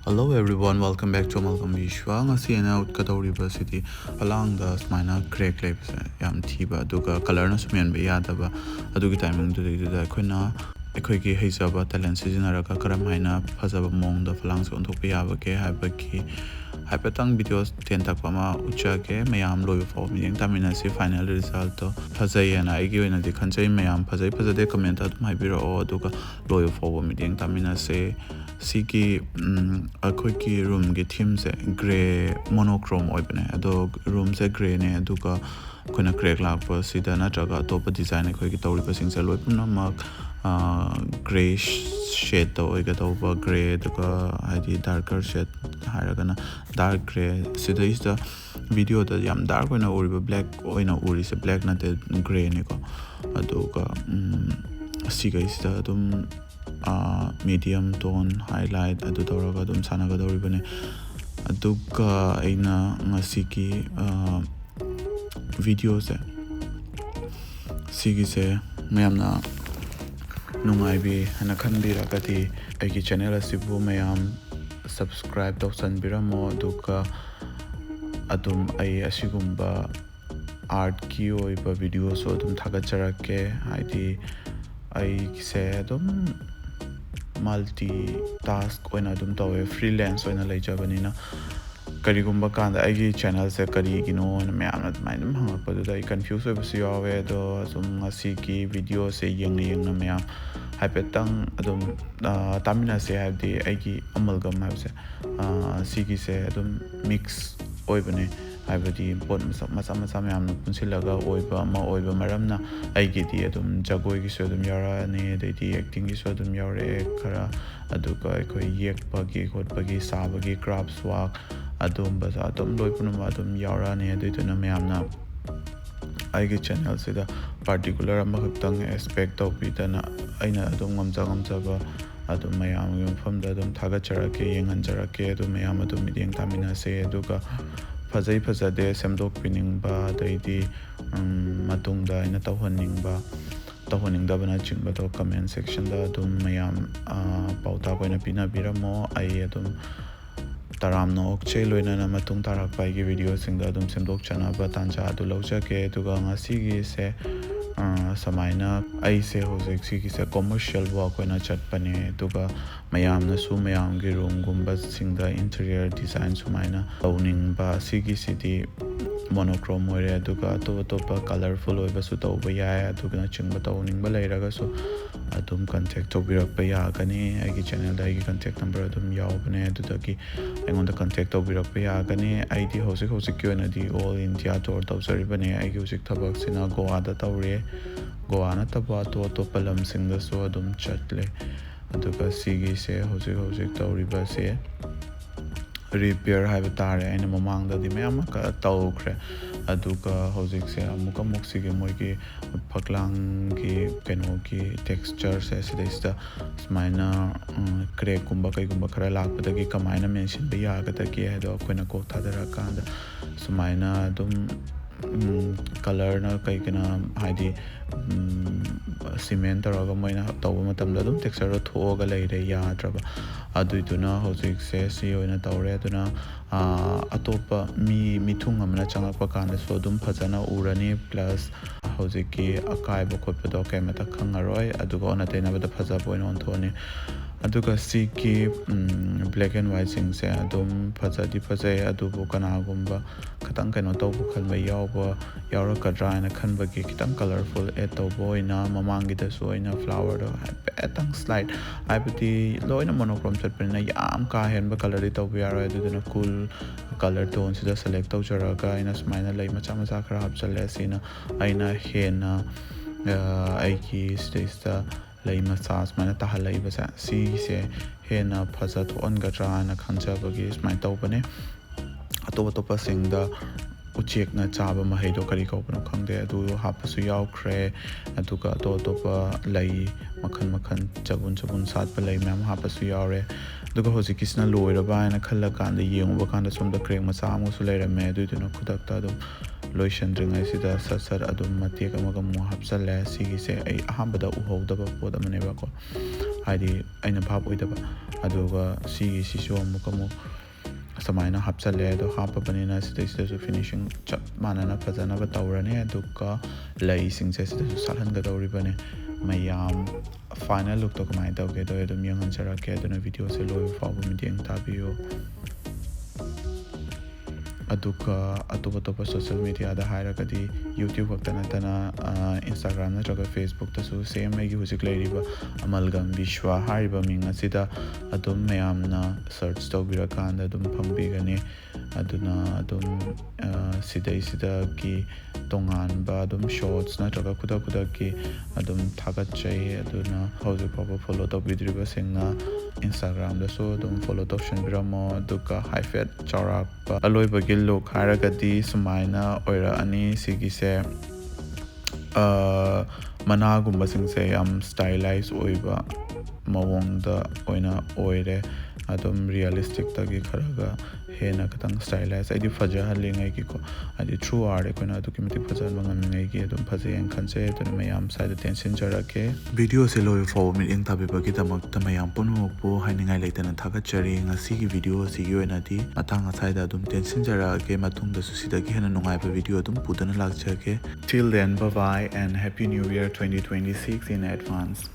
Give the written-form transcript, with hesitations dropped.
Hello everyone, welcome back to Amalgam Bishwa. Ngasi ana utkadawriba city along the smaina crack labs yam thiba aduga color na sumen ba yadaba adugi timing du da akhona akhoi heisaba talent sijinaraga karam haina phajaba mong da falang son thokpa yaba ke habaki haipatang videos ten takpa ma uchake mayam loi fo miyeng tamina si final result to phajai ana igi oina di khanchai mayam phajade comment adum haibiro aduga loi fo miyeng tamina se siki akhoi ki room ge theme se gray monochrome oibane ado room se gray ne aduga kona crack lakpa sida na traga top design akhoi ki tawri pasing se loi puna mak gray shade to oiga to gray aduga hadi darker shade hairagana dark gray sida is the video da yam dark oina uriba black oina uri se black na te gray ne ko aduga siga is da dum medium tone highlight adu tawraga dum sanaga doribane aduga aina ngasiki video se sigi se mayamna nungaibi hana khanbiragati aigi channel asibu mayam subscribe tawsanbiramo aduga adum ai asigumba art ki oiba videos adum thagacharake haidi ai se adum multi task oina adum tawe freelance oina leijabanina karigumba kanda aigi channel se karigino na mayamna adum hangakpa du dai confuse oibasu yawe do asum asiki video se yengna mayam haipetang adum tamina se habdi aigi amalgam habse sigi se adum mix oibane haibadi pot macha mayamna punsilaga oiba ma oiba maramna aigi di adum jagoi gi so adum yara ne dei acting gi so adum yare khara aduga koi yekpa gi khotpa gi saba gi crafts work adum ba adum loi punama adum yara ne deituna mayamna aigi channel sida particular amakhtang aspect of bidana aina adum ngamjaba adum mayam gi mafamda adum thagacharake yenganjarake adum mayam adum mideng tamina se aduga phajade semdok piningba daidi matungda ina tawhaningdabana chingba to comment section da adum mayam pauta koina pina biramo ai adum taramno okche loina na matung tarak pai gi video singda adum semdok chana ba tanja adu lojake aduga ngasi gi se samaina ai se hojek sigi se commercial work oina chatpane aduga mayamna su mayam gi room gumba singda interior design sumaina owning ba sigi city monochrome ore aduga to colorful oiba su tawba ya aduga chingba tawning ba leiraga so adum contact tobirakpa yagani aigi channel da aigi contact number adum yawbane adudagi aingonda contact tobirakpa yagani aidi hosik ki oina di all india tour tawsaribane aigi hosik thabak sina goa da tawre goa na taba to palam singda so adum chatle aduga sigi se hosik tawriba se repair haiba tare aina mamangda di mayam ka tawkhre aduga hojik se amuk sige moi ki faklang ki keno ki texture se sidista smaina crack kumba kai kumba khara lakpa gi kamaina mention bi yaga ta ki hado koina ko thadara kanda smaina dum color na kai kana haidi cement taraga moina tawba matamda dum texture thoga leire yadraba aduituna hojik se si oina tawre aduna atopa mithung amna changakpa kanda so dum phajana urani plus hojiki akaiba khotpa do kai mata khangaroi aduga ona tena bada phajaba oina onthone aduga siki black and white sing se adum phajai adubu kanagumba khatang kaino tawbu khalba yaurakadra na khanba gi kitang colorful add tawbo ina mamangi da so ina flower do atang slide aibati loina monochrome chatpana yam ka henba color di tawbu yaro aduduna cool color tone sida select tawjaraga ina smaina lei macha khara hapchale sina aina hena aiki sida lei massage mana tahalai basa si se hena phaja thon gadra na khanjabagi smai tawbane atopa singda uchek na chaba mahaido kari kaupano khangde adu hapasu yaukre aduga topa lei makhan chabun satpa lei mem hapasu yaure aduga hojikisna loiraba na khalla kanda yenguba kanda somda krek macha amu su leirame adu duna khudakta adum ꯂꯣꯏꯁꯟꯗ꯭ꯔꯤꯉꯩꯁꯤꯗ ꯁꯠ ꯑꯗꯨꯝ ꯃꯇꯦꯛ ꯑꯃꯒ ꯑꯃꯨꯛ ꯍꯥꯞꯆꯜꯂꯦ ꯁꯤꯒꯤꯁꯦ ꯑꯩ ꯑꯍꯥꯟꯕꯗ ꯎꯍꯧꯗꯕ ꯄꯣꯠ ꯑꯃꯅꯦꯕꯀꯣ ꯍꯥꯏꯗꯤ ꯑꯩꯅ ꯚꯥꯞ ꯑꯣꯏꯗꯕ ꯑꯗꯨꯒ ꯁꯤꯒꯤꯁꯤꯁꯨ ꯑꯃꯨꯛ ꯁꯨꯃꯥꯏꯅ ꯍꯥꯞꯆꯜꯂꯦ ꯑꯗꯣ ꯍꯥꯞꯄꯕꯅꯤꯅ ꯁꯤꯗꯩꯁꯤꯗꯁꯨ ꯐꯤꯅꯤꯁꯤꯡ ꯆꯞ ꯃꯥꯟꯅꯅ ꯐꯖꯅꯕ ꯇꯧꯔꯅꯤ ꯑꯗꯨꯒ ꯂꯩꯁꯤꯡꯁꯦ ꯁꯤꯗꯁꯨ ꯁꯥꯠꯍꯟꯒꯗꯧꯔꯤꯕꯅꯦ ꯃꯌꯥꯝ ꯐꯥꯏꯅꯦꯜ ꯂꯨꯛꯇꯣ ꯀꯃꯥꯏꯅ ꯇꯧꯒꯦꯗꯣ ꯑꯗꯨꯝ ꯌꯦꯡꯍꯟꯖꯔꯛꯀꯦ ꯑꯗꯨꯅ ꯚꯤꯗꯤꯑꯣꯁꯦ ꯂꯣꯏꯕ ꯐꯥꯎꯕ ꯃꯤꯠꯌꯦꯡ ꯇꯥꯕꯤꯌꯨ ꯑꯗꯨꯒ ꯑꯇꯣꯞꯄ ꯁꯣꯁꯤꯌꯦꯜ ꯃꯦꯗꯤꯌꯥꯗ ꯍꯥꯏꯔꯒꯗꯤ ꯌꯨꯇ꯭ꯌꯨꯕ ꯈꯛꯇ ꯅꯠꯇꯅ ꯏꯟꯁꯇꯥꯒ꯭ꯔꯥꯝ ꯅꯠꯇ꯭ꯔꯒ ꯐꯦꯁꯕꯨꯛꯇꯁꯨ ꯁꯦꯝ ꯑꯩꯒꯤ ꯍꯧꯖꯤꯛ ꯂꯩꯔꯤꯕ ꯑꯃꯜꯒꯝ ꯕꯤꯁ꯭ꯋꯥ ꯍꯥꯏꯔꯤꯕ ꯃꯤꯡ ꯑꯁꯤꯗ ꯑꯗꯨꯝ ꯃꯌꯥꯝꯅ ꯁꯔꯆ ꯇꯧꯕꯤꯔꯀꯥꯟꯗ ꯑꯗꯨꯝ ꯐꯪꯕꯤꯒꯅꯤ ꯑꯗꯨꯅ ꯑꯗꯨꯝ ꯁꯤꯗꯩꯁꯤꯗꯒꯤ ꯇꯣꯉꯥꯟꯕ ꯑꯗꯨꯝ ꯁꯣꯔꯠꯁ ꯅꯠꯇ꯭ꯔꯒ ꯈꯨꯗꯛꯀꯤ ꯑꯗꯨꯝ ꯊꯥꯒꯠꯆꯩ ꯑꯗꯨꯅ ꯍꯧꯖꯤꯛ ꯐꯥꯎꯕ ꯐꯣꯂꯣ ꯇꯧꯕꯤꯗ꯭ꯔꯤꯕꯁꯤꯡꯅ ꯏꯟꯁꯇꯥꯒ꯭ꯔꯥꯝꯗꯁꯨ ꯑꯗꯨꯝ ꯐꯣꯂꯣ ꯇꯧꯁꯟꯕꯤꯔꯝꯃꯣ ꯑꯗꯨꯒ ꯍꯥꯏꯐꯦꯠ ꯆꯥꯎꯔꯥꯛꯄ ꯑꯂꯣꯏꯕꯒꯤ ꯂꯨꯛ ꯍꯥꯏꯔꯒꯗꯤ ꯁꯨꯃꯥꯏꯅ ꯑꯣꯏꯔꯛꯑꯅꯤ ꯁꯤꯒꯤꯁꯦ ꯃꯅꯥꯒꯨꯝꯕꯁꯤꯡꯁꯦ ꯌꯥꯝ ꯁ꯭ꯇꯥꯏꯂꯥꯏꯁ ꯑꯣꯏꯕ ꯃꯑꯣꯡꯗ ꯑꯣꯏꯅ ꯑꯣꯏꯔꯦ ꯑꯗꯨꯝ ꯔꯤꯌꯦꯂꯤꯁꯇꯤꯛꯇꯒꯤ ꯈꯔꯒ ꯍꯦꯟꯅ ꯈꯤꯇꯪ ꯁ꯭ꯇꯥꯏꯂꯥꯏꯁ ꯑꯩꯗꯤ ꯐꯖꯍꯜꯂꯤꯉꯩꯒꯤꯀꯣ ꯍꯥꯏꯗꯤ ꯊ꯭ꯔꯨ ꯑꯥꯔꯠ ꯑꯩꯈꯣꯏꯅ ꯑꯗꯨꯛꯀꯤ ꯃꯇꯤꯛ ꯐꯖꯍꯟꯕ ꯉꯝꯃꯤꯉꯩꯒꯤ ꯑꯗꯨꯝ ꯐꯖꯩꯅ ꯈꯟꯖꯩ ꯑꯗꯨꯅ ꯃꯌꯥꯝ ꯁ꯭ꯋꯥꯏꯗ ꯇꯦꯟꯁꯤꯟꯖꯔꯛꯀꯦ ꯚꯤꯗꯤꯑꯣꯁꯦ ꯂꯣꯏꯕ ꯐꯥꯎꯕ ꯃꯤꯠꯌꯦꯡ ꯇꯥꯕꯤꯕꯒꯤꯗꯃꯛꯇ ꯃꯌꯥꯝ ꯄꯨꯝꯅꯃꯛꯄꯨ ꯍꯥꯏꯅꯤꯡꯉꯥꯏ ꯂꯩꯇꯅ ꯊꯥꯒꯠꯆꯔꯤ ꯉꯁꯤꯒꯤ ꯚꯤꯗꯤꯑꯣ ꯑꯁꯤꯒꯤ ꯑꯣꯏꯅꯗꯤ ꯃꯇꯥꯡ ꯑꯁ꯭ꯋꯥꯏꯗ ꯑꯗꯨꯝ ꯇꯦꯟꯁꯤꯟꯖꯔꯛꯑꯒꯦ ꯃꯇꯨꯡꯗꯁꯨ ꯁꯤꯗꯒꯤ ꯍꯦꯟꯅ ꯅꯨꯡꯉꯥꯏꯕ ꯚꯤꯗꯤꯑꯣ ꯑꯗꯨꯝ ꯄꯨꯗꯨꯅ ꯂꯥꯛꯆꯒꯦ Till then, bye bye and Happy New Year 2026 in advance.